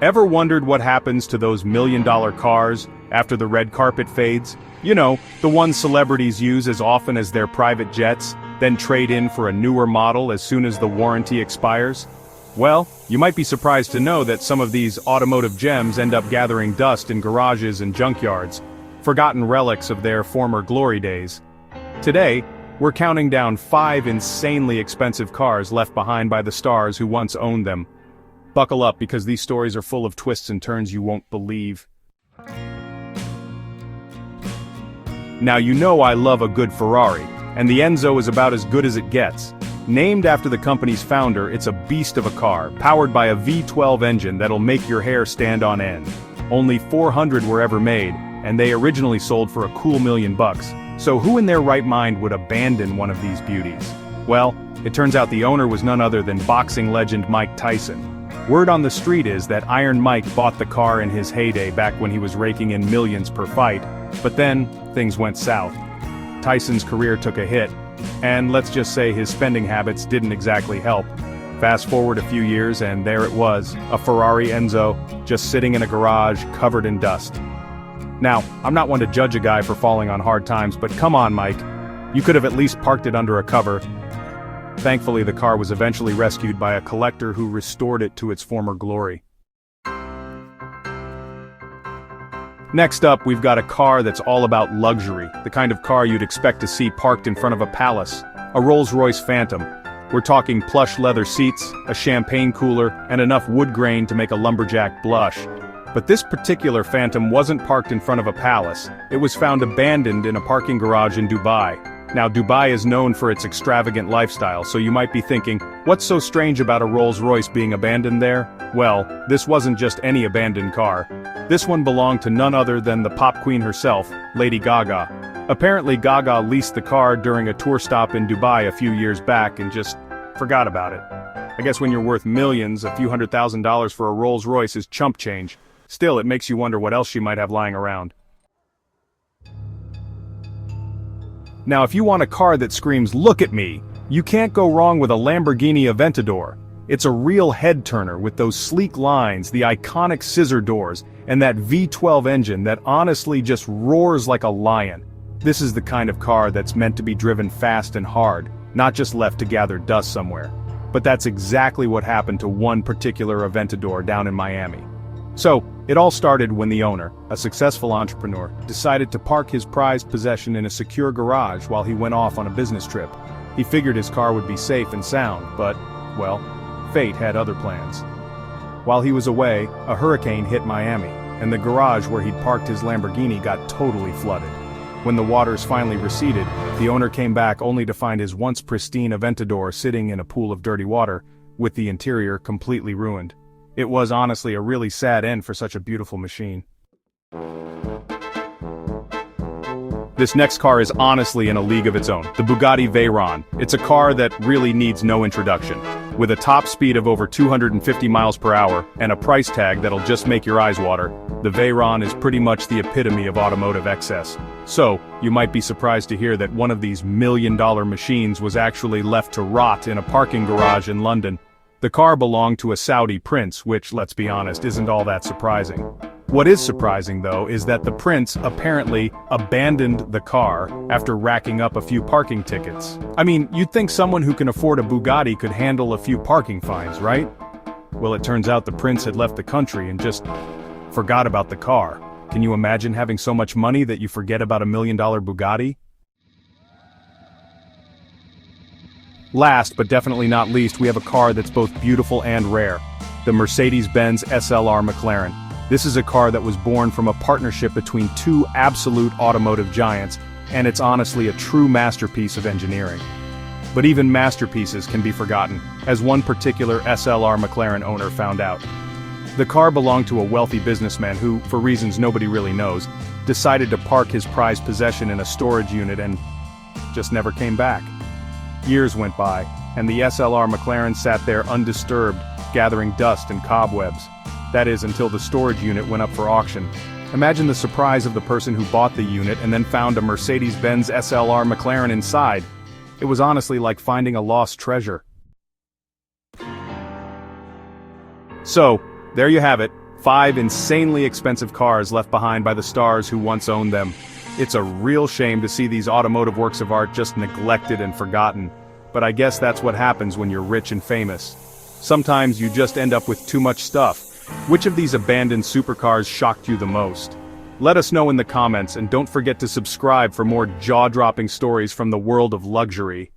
Ever wondered what happens to those million-dollar cars after the red carpet fades? You know, the ones celebrities use as often as their private jets, then trade in for a newer model as soon as the warranty expires? Well, you might be surprised to know that some of these automotive gems end up gathering dust in garages and junkyards, forgotten relics of their former glory days. Today, we're counting down 5 insanely expensive cars left behind by the stars who once owned them. Buckle up because these stories are full of twists and turns you won't believe. Now you know I love a good Ferrari, and the Enzo is about as good as it gets. Named after the company's founder, it's a beast of a car, powered by a V12 engine that'll make your hair stand on end. Only 400 were ever made, and they originally sold for a cool $1 million. So who in their right mind would abandon one of these beauties? Well, it turns out the owner was none other than boxing legend Mike Tyson. Word on the street is that Iron Mike bought the car in his heyday back when he was raking in millions per fight, but then, things went south. Tyson's career took a hit, and let's just say his spending habits didn't exactly help. Fast forward a few years and there it was, a Ferrari Enzo, just sitting in a garage covered in dust. Now, I'm not one to judge a guy for falling on hard times, but come on, Mike. You could have at least parked it under a cover. Thankfully, the car was eventually rescued by a collector who restored it to its former glory. Next up, we've got a car that's all about luxury, the kind of car you'd expect to see parked in front of a palace, a Rolls-Royce Phantom. We're talking plush leather seats, a champagne cooler, and enough wood grain to make a lumberjack blush. But this particular Phantom wasn't parked in front of a palace. It was found abandoned in a parking garage in Dubai. Now, Dubai is known for its extravagant lifestyle, so you might be thinking, what's so strange about a Rolls-Royce being abandoned there? Well, this wasn't just any abandoned car. This one belonged to none other than the pop queen herself, Lady Gaga. Apparently Gaga leased the car during a tour stop in Dubai a few years back and just forgot about it. I guess when you're worth millions, a few $100,000 for a Rolls-Royce is chump change. Still, it makes you wonder what else she might have lying around. Now if you want a car that screams, "Look at me," you can't go wrong with a Lamborghini Aventador. It's a real head-turner with those sleek lines, the iconic scissor doors, and that V12 engine that honestly just roars like a lion. This is the kind of car that's meant to be driven fast and hard, not just left to gather dust somewhere. But that's exactly what happened to one particular Aventador down in Miami. So, it all started when the owner, a successful entrepreneur, decided to park his prized possession in a secure garage while he went off on a business trip. He figured his car would be safe and sound, but, well, fate had other plans. While he was away, a hurricane hit Miami, and the garage where he'd parked his Lamborghini got totally flooded. When the waters finally receded, the owner came back only to find his once pristine Aventador sitting in a pool of dirty water, with the interior completely ruined. It was honestly a really sad end for such a beautiful machine. This next car is honestly in a league of its own, the Bugatti Veyron. It's a car that really needs no introduction. With a top speed of over 250 miles per hour, and a price tag that'll just make your eyes water, the Veyron is pretty much the epitome of automotive excess. So, you might be surprised to hear that one of these million-dollar machines was actually left to rot in a parking garage in London. The car belonged to a Saudi prince, which, let's be honest, isn't all that surprising. What is surprising, though, is that the prince apparently abandoned the car after racking up a few parking tickets. I mean, you'd think someone who can afford a Bugatti could handle a few parking fines, right? Well, it turns out the prince had left the country and just forgot about the car. Can you imagine having so much money that you forget about $1 million Bugatti? Last, but definitely not least, we have a car that's both beautiful and rare. The Mercedes-Benz SLR McLaren. This is a car that was born from a partnership between two absolute automotive giants, and it's honestly a true masterpiece of engineering. But even masterpieces can be forgotten, as one particular SLR McLaren owner found out. The car belonged to a wealthy businessman who, for reasons nobody really knows, decided to park his prized possession in a storage unit and just never came back. Years went by, and the SLR McLaren sat there undisturbed, gathering dust and cobwebs. That is, until the storage unit went up for auction. Imagine the surprise of the person who bought the unit and then found a Mercedes-Benz SLR McLaren inside. It was honestly like finding a lost treasure. So, there you have it, 5 insanely expensive cars left behind by the stars who once owned them. It's a real shame to see these automotive works of art just neglected and forgotten. But I guess that's what happens when you're rich and famous. Sometimes you just end up with too much stuff. Which of these abandoned supercars shocked you the most? Let us know in the comments, and don't forget to subscribe for more jaw-dropping stories from the world of luxury.